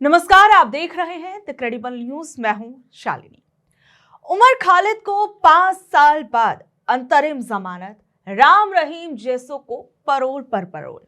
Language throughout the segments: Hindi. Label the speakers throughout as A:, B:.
A: नमस्कार, आप देख रहे हैं द क्रेडिबल न्यूज। मैं हूं शालिनी। उमर खालिद को 5 साल बाद अंतरिम जमानत, राम रहीम जैसों को परोल पर परोल।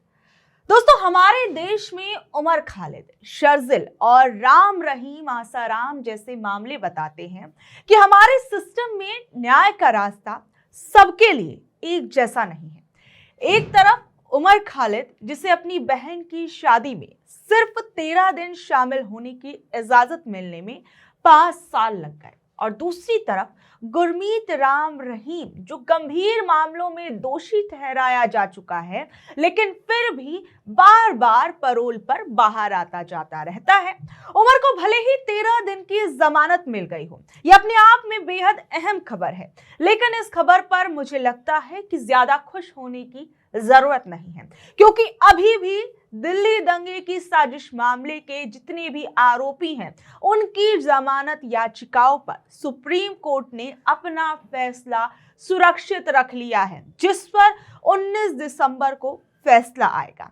A: दोस्तों, हमारे देश में उमर खालिद, शर्जिल और राम रहीम आसाराम जैसे मामले बताते हैं कि हमारे सिस्टम में न्याय का रास्ता सबके लिए एक जैसा नहीं है। एक तरफ उमर खालिद, जिसे अपनी बहन की शादी में सिर्फ 13 दिन शामिल होने की इजाजत मिलने में 5 साल लग गए, और दूसरी तरफ गुरमीत राम रहीम, जो गंभीर मामलों में दोषी ठहराया जा चुका है लेकिन फिर भी बार बार परोल पर बाहर आता जाता रहता है। उमर को भले ही 13 दिन की जमानत मिल गई हो, यह अपने आप में बेहद अहम खबर है, लेकिन इस खबर पर मुझे लगता है कि ज्यादा खुश होने की जरूरत नहीं है, क्योंकि अभी भी दिल्ली दंगे की साजिश मामले के जितने भी आरोपी हैं, उनकी जमानत याचिकाओं पर सुप्रीम कोर्ट ने अपना फैसला सुरक्षित रख लिया है, जिस पर 19 दिसंबर को फैसला आएगा।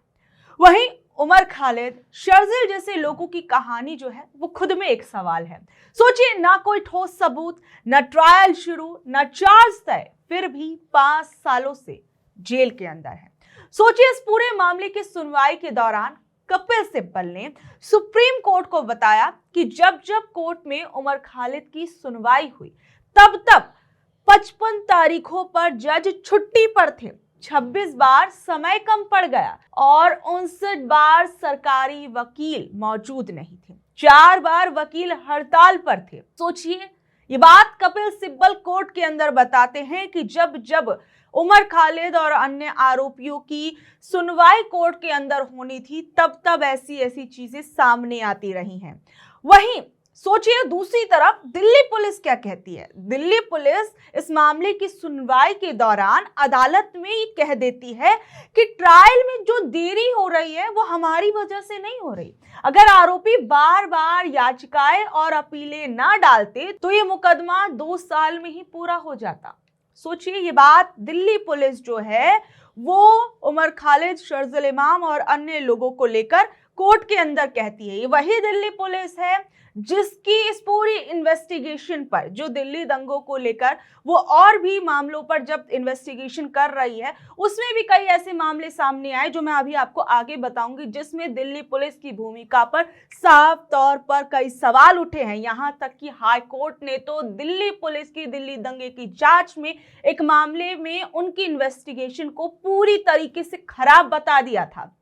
A: वहीं उमर खालिद, शर्जिल जैसे लोगों की कहानी जो है वो खुद में एक सवाल है। सोचिए, ना कोई ठोस सबूत, ना ट्रायल शुरू, ना चार्ज तय, फिर भी 5 सालों से जेल के अंदर है। सोचिए, इस पूरे मामले की सुनवाई के दौरान कपिल सिब्बल ने सुप्रीम कोर्ट को बताया कि जब जब कोर्ट में उमर खालिद की सुनवाई हुई, तब तब 55 तारीखों पर जज छुट्टी पर थे, 26 बार समय कम पड़ गया और 59 बार सरकारी वकील मौजूद नहीं थे, 4 बार वकील हड़ताल पर थे। सोचिए, ये बात कपिल सिब्बल कोर्ट के अंदर बताते हैं कि जब जब उमर खालिद और अन्य आरोपियों की सुनवाई कोर्ट के अंदर होनी थी, तब तब ऐसी ऐसी चीजें सामने आती रही हैं। वहीं सोचिए, दूसरी तरफ दिल्ली पुलिस क्या कहती है। दिल्ली पुलिस इस मामले की सुनवाई के दौरान अदालत में ये कह देती है कि ट्रायल में जो देरी हो रही है वो हमारी वजह से नहीं हो रही। अगर आरोपी बार बार याचिकाएं और अपीलें ना डालते तो ये मुकदमा 2 साल में ही पूरा हो जाता। सोचिए, ये बात दिल्ली पुलिस जो है वो उमर खालिद, शर्जिल इमाम और अन्य लोगों को लेकर कोर्ट के अंदर कहती है। ये वही दिल्ली पुलिस है जिसकी इस पूरी इन्वेस्टिगेशन पर, जो दिल्ली दंगों को लेकर वो और भी मामलों पर जब इन्वेस्टिगेशन कर रही है, उसमें भी कई ऐसे मामले सामने आए जो मैं अभी आपको आगे बताऊंगी, जिसमें दिल्ली पुलिस की भूमिका पर साफ तौर पर कई सवाल उठे हैं। यहां तक कि हाई कोर्ट ने तो दिल्ली पुलिस की दिल्ली दंगे की जांच में एक मामले में उनकी इन्वेस्टिगेशन को पूरी तरीके से खराब बता दिया था।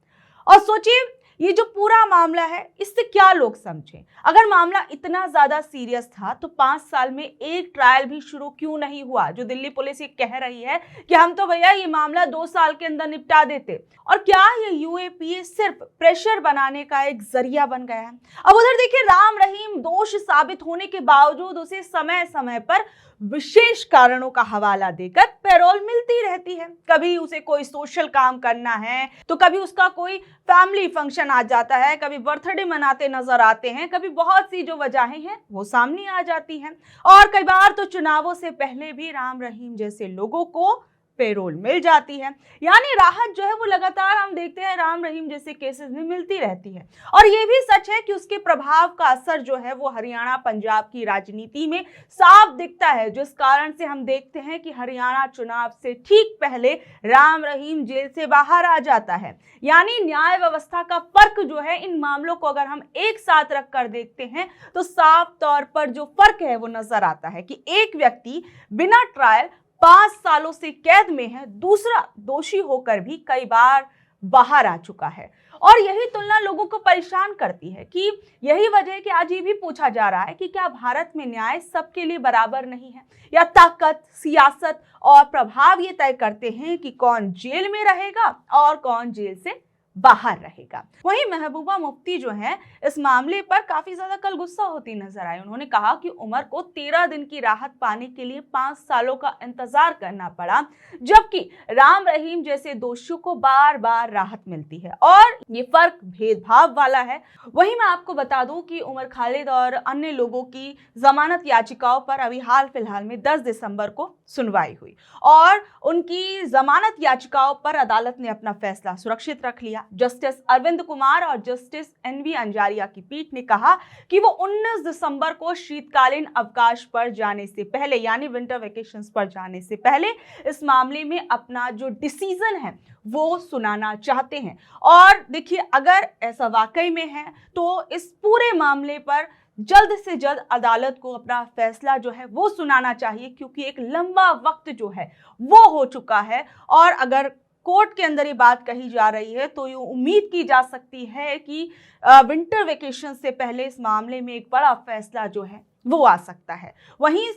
A: और सोचिए, ये जो पूरा मामला है, इससे क्या लोग समझें। अगर मामला इतना ज्यादा सीरियस था तो 5 साल में एक ट्रायल भी शुरू क्यों नहीं हुआ। जो दिल्ली पुलिस ये कह रही है कि हम तो भैया ये मामला 2 साल के अंदर निपटा देते, और क्या ये यूएपीए सिर्फ प्रेशर बनाने का एक जरिया बन गया है। अब उधर देखिए, राम रहीम दोष साबित होने के बावजूद उसे समय समय पर विशेष कारणों का हवाला देकर पैरोल मिलती रहती है। कभी उसे कोई सोशल काम करना है तो कभी उसका कोई फैमिली फंक्शन आ जाता है, कभी बर्थडे मनाते नजर आते हैं, कभी बहुत सी जो वजहें हैं वो सामने आ जाती हैं, और कई बार तो चुनावों से पहले भी राम रहीम जैसे लोगों को पेरोल मिल जाती है। यानी राहत जो है वो लगातार हम देखते हैं राम रहीम जैसे केसेस में मिलती रहती है। और ये भी सच है कि उसके प्रभाव का असर जो है वो हरियाणा पंजाब की राजनीति में साफ दिखता है, जिस कारण से हम देखते हैं कि हरियाणा चुनाव से ठीक पहले राम रहीम जेल से बाहर आ जाता है। यानी न्याय व्यवस्था का फर्क जो है, इन मामलों को अगर हम एक साथ रख कर देखते हैं तो साफ तौर पर जो फर्क है वो नजर आता है कि एक व्यक्ति बिना ट्रायल 5 सालों से कैद में है, दूसरा दोषी होकर भी कई बार बाहर आ चुका है। और यही तुलना लोगों को परेशान करती है कि यही वजह है कि आज ये भी पूछा जा रहा है कि क्या भारत में न्याय सबके लिए बराबर नहीं है, या ताकत, सियासत और प्रभाव ये तय करते हैं कि कौन जेल में रहेगा और कौन जेल से बाहर रहेगा। वहीं महबूबा मुफ्ती जो है इस मामले पर काफी ज्यादा कल गुस्सा होती नजर आई। उन्होंने कहा कि उमर को 13 दिन की राहत पाने के लिए 5 सालों का इंतजार करना पड़ा, जबकि राम रहीम जैसे दोषियों को बार बार राहत मिलती है, और ये फर्क भेदभाव वाला है। वहीं मैं आपको बता दूं कि उमर खालिद और अन्य लोगों की जमानत याचिकाओं पर अभी हाल फिलहाल में 10 दिसंबर को सुनवाई हुई, और उनकी जमानत याचिकाओं पर अदालत ने अपना फैसला सुरक्षित रख लिया। जस्टिस अरविंद कुमार और जस्टिस एनवी अंजारिया की पीठ ने कहा कि वो 19 दिसंबर को शीतकालीन अवकाश पर जाने से पहले यानी विंटर वेकेशंस पर जाने से पहले इस मामले में अपना जो डिसीजन है वो सुनाना चाहते हैं। और देखिए, अगर ऐसा वाकई में है तो इस पूरे मामले पर जल्द से जल्द अदालत को अपना फैसला जो है वो सुनाना चाहिए, क्योंकि एक लंबा वक्त जो है वो हो चुका है। और अगर कोर्ट के अंदर ये बात कही जा रही है तो ये उम्मीद की जा सकती है कि विंटर वेकेशन से पहले इस मामले में एक बड़ा फैसला जो है वो आ सकता है। वहीं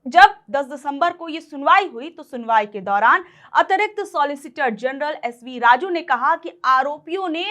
A: जब 10 दिसंबर को ये सुनवाई हुई तो सुनवाई के दौरान अतिरिक्त सॉलिसिटर जनरल एसवी राजू ने कहा कि आरोपियों ने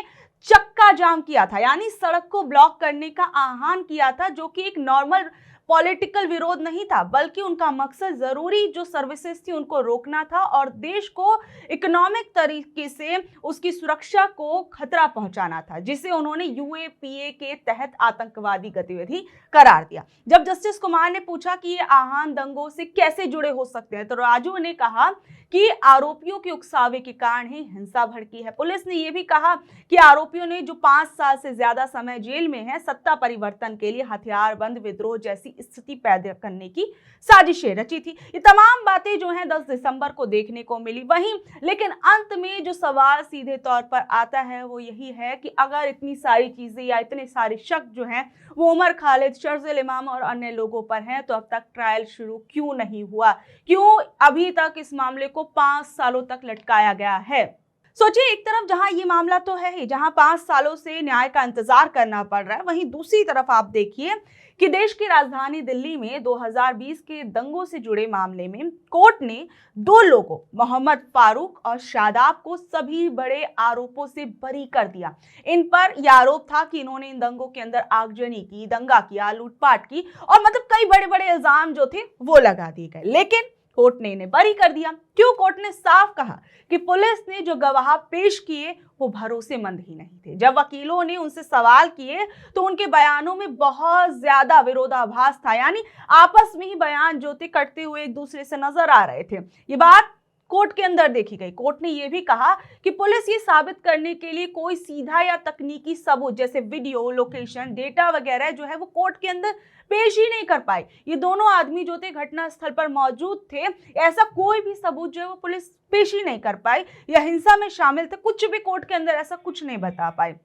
A: चक्का जाम किया था, यानी सड़क को ब्लॉक करने का आह्वान किया था, जो कि एक नॉर्मल पॉलिटिकल विरोध नहीं था, बल्कि उनका मकसद जरूरी जो सर्विसेज थी उनको रोकना था और देश को इकोनॉमिक तरीके से उसकी सुरक्षा को खतरा पहुंचाना था, जिसे उन्होंने यूएपीए के तहत आतंकवादी गतिविधि करार दिया। जब जस्टिस कुमार ने पूछा कि ये आह्वान दंगों से कैसे जुड़े हो सकते हैं, तो राजू ने कहा कि आरोपियों के उकसावे के कारण ही हिंसा भड़की है। पुलिस ने यह भी कहा कि आरोपियों ने जो 5 साल से ज्यादा समय जेल में है, सत्ता परिवर्तन के लिए हथियारबंद विद्रोह जैसी स्थिति पैदा करने की साजिशें रची थी। ये तमाम बातें जो हैं 10 दिसंबर को देखने को मिली। वहीं लेकिन अंत में जो सवाल सीधे तौर पर आता है वो यही है कि अगर इतनी सारी चीजें या इतने सारे शक जो हैं वो उमर खालिद, शर्जील इमाम और अन्य लोगों पर हैं, तो अब तक ट्रायल शुरू क्यों नहीं हुआ? क्यों अभी तक इस मामले को 5 सालों तक लटकाया गया है? सोचिए, एक तरफ जहां ये मामला तो है ही, जहां 5 सालों से न्याय का इंतजार करना पड़ रहा है, वहीं दूसरी तरफ आप देखिए कि देश की राजधानी दिल्ली में 2020 के दंगों से जुड़े मामले में कोर्ट ने 2 लोगों मोहम्मद फारूक और शादाब को सभी बड़े आरोपों से बरी कर दिया। इन पर यह आरोप था कि इन्होंने इन दंगों के अंदर आगजनी की, दंगा किया, लूटपाट की और मतलब कई बड़े बड़े इल्जाम जो थे वो लगा दिए गए, लेकिन कोर्ट ने इन्हें बरी कर दिया। क्यों? कोर्ट ने साफ कहा कि पुलिस ने जो गवाह पेश किए वो भरोसेमंद ही नहीं थे। जब वकीलों ने उनसे सवाल किए तो उनके बयानों में बहुत ज्यादा विरोधाभास था, यानी आपस में ही बयान जो थे कटते हुए एक दूसरे से नजर आ रहे थे। ये बात कोर्ट के अंदर देखी गई। कोर्ट ने यह भी कहा कि पुलिस ये साबित करने के लिए कोई सीधा या तकनीकी सबूत जैसे वीडियो, लोकेशन, डेटा वगैरह जो है वो कोर्ट के अंदर पेश ही नहीं कर पाई। ये दोनों आदमी जो थे घटना स्थल पर मौजूद थे, ऐसा कोई भी सबूत जो है वो पुलिस पेश ही नहीं कर पाई या हिंसा में शामिल थे, कुछ भी कोर्ट के अंदर ऐसा कुछ नहीं बता पाए।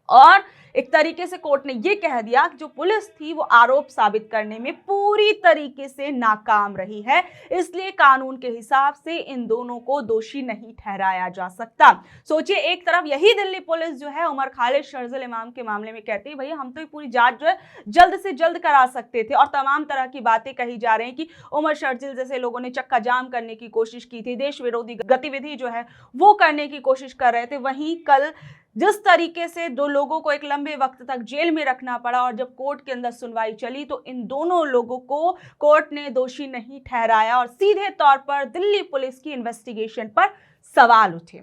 A: और एक तरीके से कोर्ट ने यह कह दिया कि जो पुलिस थी वो आरोप साबित करने में पूरी तरीके से नाकाम रही है, इसलिए कानून के हिसाब से इन दोनों को दोषी नहीं ठहराया जा सकता। सोचिए, एक तरफ यही दिल्ली पुलिस जो है उमर खालिद, शर्जील इमाम के मामले में कहती है भैया हम तो ये पूरी जांच जो है जल्द से जल्द करा सकते थे, और तमाम तरह की बातें कही जा रही हैं कि उमर शर्जील जैसे लोगों ने चक्का जाम करने की कोशिश की थी, देश विरोधी गतिविधि जो है वो करने की कोशिश कर रहे थे। वहीं कल जिस तरीके से 2 लोगों को एक लंबे वक्त तक जेल में रखना पड़ा और जब कोर्ट के अंदर सुनवाई चली तो इन दोनों लोगों को कोर्ट ने दोषी नहीं ठहराया और सीधे तौर पर दिल्ली पुलिस की इन्वेस्टिगेशन पर सवाल उठे।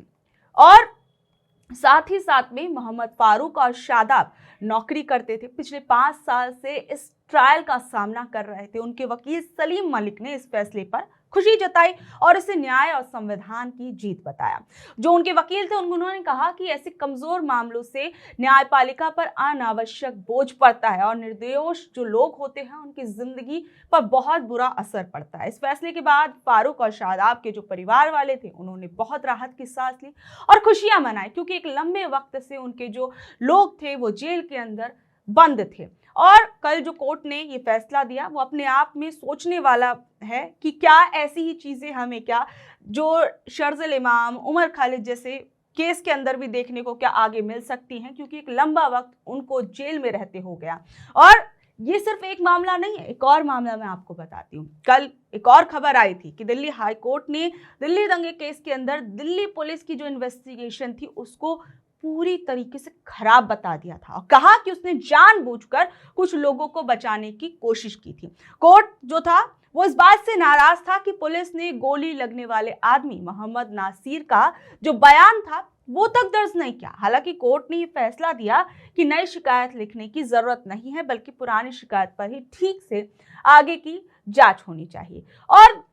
A: और साथ ही साथ में मोहम्मद फारूक और शादाब नौकरी करते थे, पिछले 5 साल से इस ट्रायल का सामना कर रहे थे। उनके वकील सलीम मलिक ने इस फैसले पर खुशी जताई और इसे न्याय और संविधान की जीत बताया। जो उनके वकील थे उन्होंने कहा कि ऐसे कमजोर मामलों से न्यायपालिका पर अनावश्यक बोझ पड़ता है और निर्दोष जो लोग होते हैं उनकी जिंदगी पर बहुत बुरा असर पड़ता है। इस फैसले के बाद फारूक और शादाब के जो परिवार वाले थे उन्होंने बहुत राहत की सांस ली और खुशियां मनाई, क्योंकि एक लंबे वक्त से उनके जो लोग थे वो जेल के अंदर बंद थे। और कल जो कोर्ट ने ये फैसला दिया वो अपने आप में सोचने वाला है कि क्या ऐसी ही चीजें हमें क्या जो शर्जील इमाम, उमर खालिद जैसे केस के अंदर भी देखने को क्या आगे मिल सकती हैं, क्योंकि एक लंबा वक्त उनको जेल में रहते हो गया। और ये सिर्फ एक मामला नहीं है, एक और मामला मैं आपको बताती हूँ। कल एक और खबर आई थी कि दिल्ली हाई कोर्ट ने दिल्ली दंगे केस के अंदर दिल्ली पुलिस की जो इन्वेस्टिगेशन थी उसको पूरी तरीके से खराब बता दिया था और कहा कि उसने जानबूझकर कुछ लोगों को बचाने की कोशिश की थी। कोर्ट जो था वो इस बात से नाराज था कि पुलिस ने गोली लगने वाले आदमी मोहम्मद नासिर का जो बयान था वो तक दर्ज नहीं किया। हालांकि कोर्ट ने ये फैसला दिया कि नई शिकायत लिखने की जरूरत नहीं है, बल्कि पुरानी शिकायत पर ही ठीक से आगे की जांच होनी चाहिए। और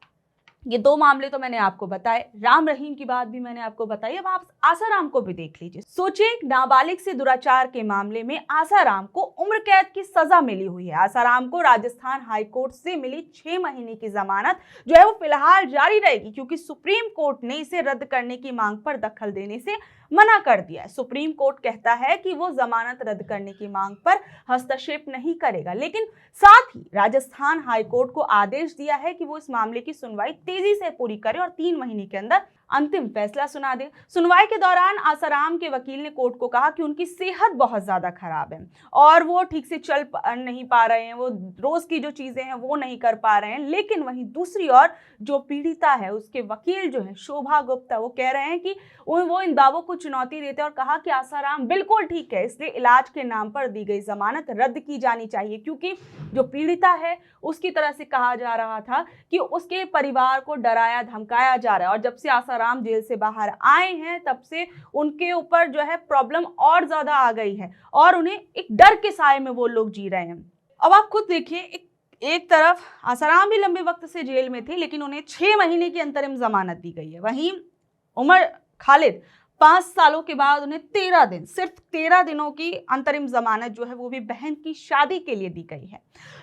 A: ये दो मामले तो मैंने आपको बताए, राम रहीम की बात भी मैंने आपको बताई। अब आप आसाराम को भी देख लीजिए। सोचिए, एक नाबालिग से दुराचार के मामले में आसाराम को उम्र कैद की सजा मिली हुई है। आसाराम को राजस्थान हाई कोर्ट से मिली 6 महीने की जमानत जो है वो फिलहाल जारी रहेगी, क्योंकि सुप्रीम कोर्ट ने इसे रद्द करने की मांग पर दखल देने से मना कर दिया है। सुप्रीम कोर्ट कहता है कि वो जमानत रद्द करने की मांग पर हस्तक्षेप नहीं करेगा, लेकिन साथ ही राजस्थान हाई कोर्ट को आदेश दिया है कि वो इस मामले की सुनवाई तेजी से पूरी करे और 3 महीने के अंदर अंतिम फैसला सुना दे। सुनवाई के दौरान आसाराम के वकील ने कोर्ट को कहा कि उनकी सेहत बहुत ज्यादा खराब है और वो ठीक से चल नहीं पा रहे हैं, वो रोज की जो चीजें हैं वो नहीं कर पा रहे हैं। लेकिन वहीं दूसरी ओर जो पीड़िता है, उसके वकील जो है शोभा गुप्ता, वो कह रहे हैं कि वो इन दावों को चुनौती देते हैं और कहा कि आसाराम बिल्कुल ठीक है, इसलिए इलाज के नाम पर दी गई जमानत रद्द की जानी चाहिए, क्योंकि जो पीड़िता है उसकी तरह से कहा जा रहा था कि उसके परिवार को डराया धमकाया जा रहा है और जब से आसाराम जेल से बाहर आए हैं तब से उनके ऊपर जो है प्रॉब्लम और ज्यादा आ गई है और उन्हें एक डर के साए में वो लोग जी रहे हैं। अब आप खुद देखिए, एक तरफ आसाराम भी लंबे वक्त से जेल में थे, लेकिन उन्हें 6 महीने की अंतरिम जमानत दी गई है। वहीं उमर खालिद 5 सालों के बाद उन्हें 13 दिन, सिर्फ 13 दिनों की अंतरिम जमानत जो है वो भी बहन की शादी के लिए दी गई है।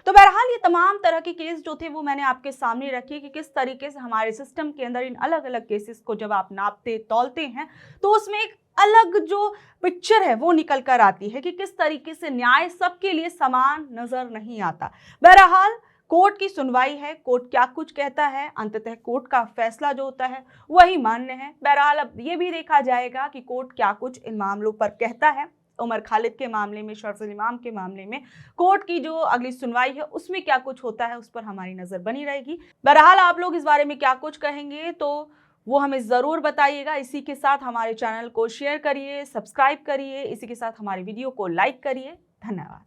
A: तो बहरहाल ये तमाम तरह के केस जो थे वो मैंने आपके सामने रखे कि किस तरीके से हमारे सिस्टम के अंदर इन अलग अलग केसेस को जब आप नापते तौलते हैं तो उसमें एक अलग जो पिक्चर है वो निकल कर आती है कि किस तरीके से न्याय सबके लिए समान नजर नहीं आता। बहरहाल कोर्ट की सुनवाई है, कोर्ट क्या कुछ कहता है, अंततः कोर्ट का फैसला जो होता है वही मान्य है। बहरहाल अब ये भी देखा जाएगा कि कोर्ट क्या कुछ इन मामलों पर कहता है। उमर खालिद के मामले में, शरफुल इमाम के मामले में कोर्ट की जो अगली सुनवाई है उसमें क्या कुछ होता है उस पर हमारी नजर बनी रहेगी। बहरहाल आप लोग इस बारे में क्या कुछ कहेंगे तो वो हमें ज़रूर बताइएगा। इसी के साथ हमारे चैनल को शेयर करिए, सब्सक्राइब करिए, इसी के साथ हमारी वीडियो को लाइक करिए। धन्यवाद।